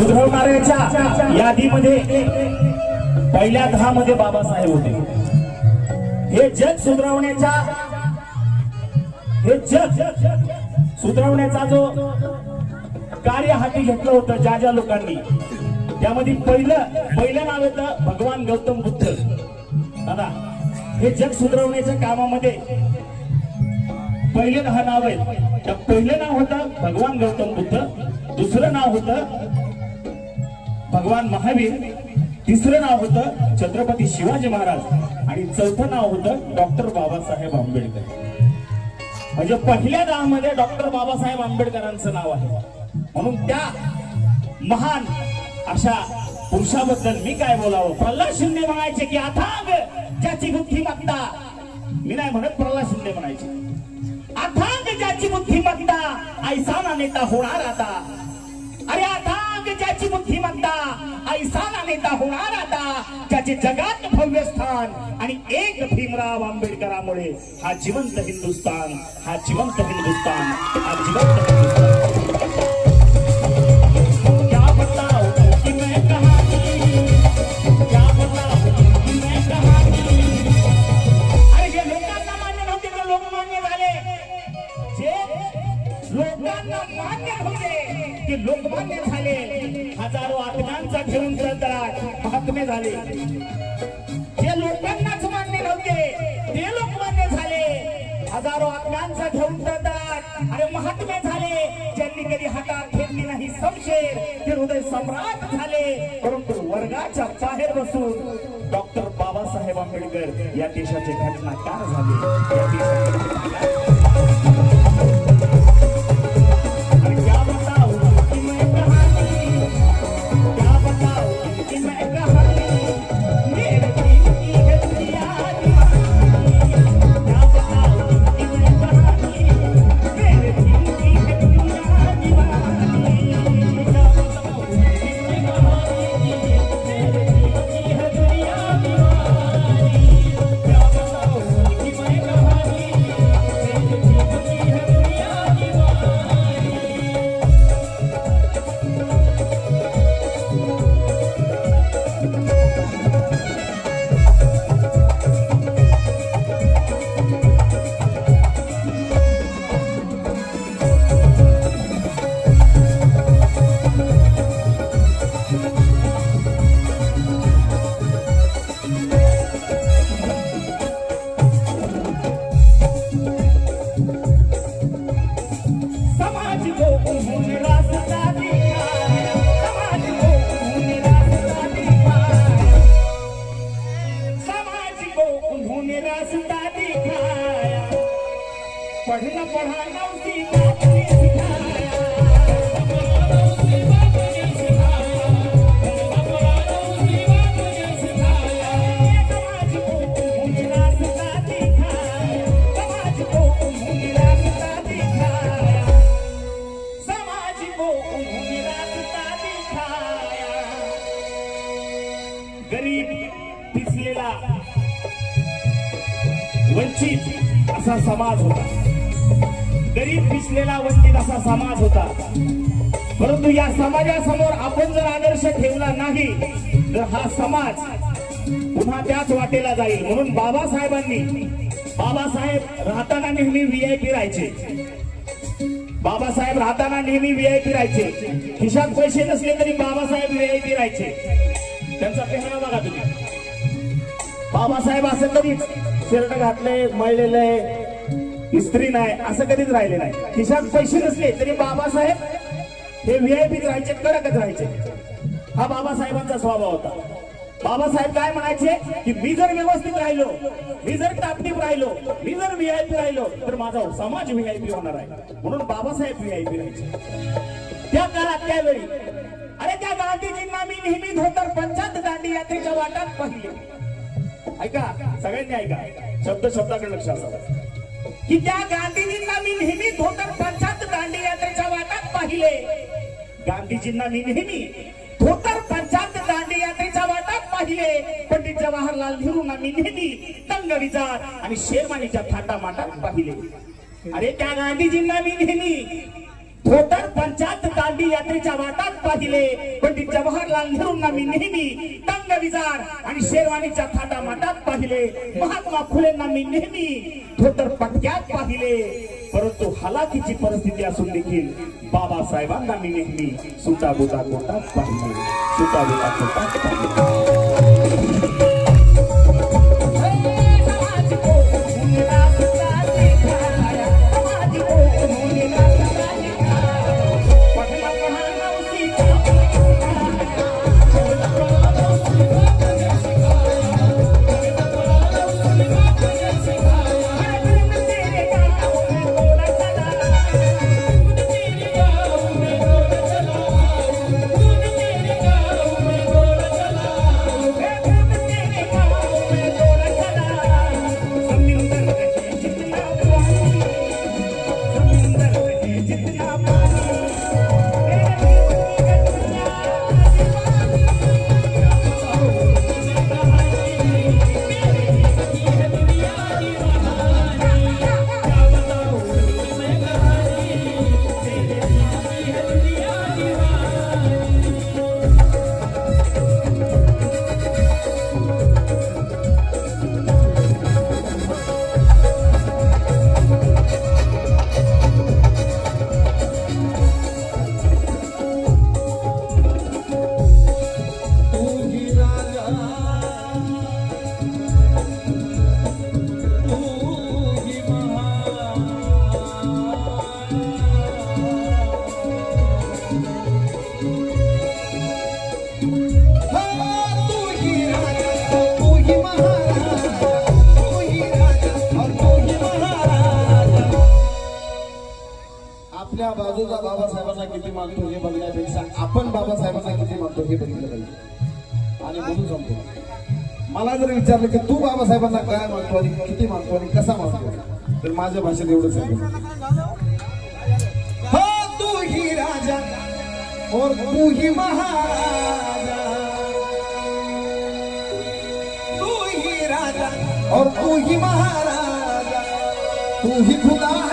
सुधारणाऱ्याच्या यादीमध्ये पहिल्या 10 मध्ये बाबासाहेब होते। हे जग सुधारण्याचा जो कार्य हाती घेतलं होतं ज्या लोकांनी, त्यामध्ये पहिलं नाव होतं भगवान गौतम बुद्ध। दादा हे जग सुधारण्याच्या कामामध्ये पहिले 10 नाव आहेत। पहिलं नाव होतं भगवान गौतम बुद्ध, दुसरं नाव होतं भगवान महावीर, तिसरं नाव होतं छत्रपती शिवाजी महाराज आणि चौथं नाव होतं डॉक्टर बाबासाहेब आंबेडकर। म्हणजे पहिल्या 10 मध्ये डॉक्टर बाबासाहेब आंबेडकरांचं नाव आहे। म्हणून त्या महान अशा पुरुषाबद्दल मी काय बोलावं। प्रल्हाद शिंदे म्हणायचे की अथांग ज्याची बुद्धिमत्ता, मी नाही म्हणत प्रल्हाद शिंदे म्हणायचे, अथांग ज्याची बुद्धिमत्ता ऐसा ना नेता होणार आता। अरे अथांग ज्याची बुद्धिमत्ता ऐसा ना नेता होणार आता, ज्याचे जगात भव्य स्थान आणि एक भीमराव आंबेडकरांमुळे हा जिवंत हिंदुस्थान, हा जिवंत हिंदुस्थान, हा जिवंत हिंदुस्थान। लोकमान्य झाले, हजारो आत्म्यांचा घेऊन महात्मे झाले। जे लोकांनाच मान्य नव्हते ते लोकमान्य झाले, हजारो आत्म्यांचा घेऊन अरे महात्मे झाले। ज्यांनी कधी हातात घेतली नाही शमशेर ते हृदय सम्राट झाले। परंतु वर्गाच्या बाहेर बसून डॉक्टर बाबासाहेब आंबेडकर या देशाचे घटनाकार झाले। या देशाचे वंचित असा समाज होता, गरीब पिसलेला वंचित असा समाज होता। परंतु या समाजासमोर आपण जर आदर्श ठेवला नाही तर हा समाज पुन्हा त्याच वाटेला जाईल। म्हणून बाबासाहेब राहताना नेहमी व्हीआयपी राहायचे। बाबासाहेब राहताना नेहमी व्हीआयपी राहायचे। खिशात पैसे नसले तरी बाबासाहेब व्हीआयपी राहायचे। त्यांचा पेहरावा बघा तुम्ही। बाबासाहेब असं कधीच शर्ट घातले मळलेले इस्त्री नाही असं कधीच राहिले नाही। खिशात पैसे नसले तरी बाबासाहेब हे व्हीआयपी राहायचे, कडकच राहायचे। हा बाबासाहेबांचा स्वभाव होता। बाबासाहेब काय म्हणायचे की मी जर व्यवस्थित राहिलो, मी जर टापटीप राहिलो, मी जर व्हीआयपी राहिलो तर माझा समाज व्हीआयपी होणार आहे। म्हणून बाबासाहेब व्हीआयपी राहायचे त्या काळात। त्यावेळी अरे त्या गांधीजींना मी नेहमी धोतर पंचायत दांडी यात्रेच्या वाटात पाहिले। ऐका सगळ्यांनी ऐका, शब्दाकडे लक्ष असावं की त्या गांधीजींना मी नेहमी धोतर पंचायत दांडी यात्रेच्या वाटात पाहिले। गांधीजींना मी नेहमी धोतर पंचायत दांडी यात्रेच्या वाटात पाहिले। पंडित जवाहरलाल नेहरूंना मी नेहमी तंग विचार आणि शेरवानीच्या थाटामाटात पाहिले। अरे त्या गांधीजींना मी नेहमी थोटर पंचायत दांडी यात्रेच्या वाटात पाहिले पंडित जवाहरलाल नेहरूंना मी नेहमी तंग विजार आणि शेरवानीच्या थाटा माटात पाहिले महात्मा फुलेंना मी नेहमी थोटर पटक्यात पाहिले परंतु हलाखीची परिस्थिती असून देखील बाबासाहेबांना मी नेहमी सुटाबुटा कोटात पाहिले सुटाबुटा कोटात पाहिले आपल्या बाजूचा बाबासाहेबांना किती मागतो हे बघण्यापेक्षा आपण बाबासाहेबांना किती मागतो हे बघितलं पाहिजे आणि म्हणून सांगतो मला जर विचारलं की तू बाबासाहेबांना काय मागतो आणि किती मागतो आणि कसा मागतो तर माझ्या भाषेत एवढंच सांगतो हो तू ही राजा और तू ही महाराजा तू ही राजा और तू ही महाराजा तू ही खुदा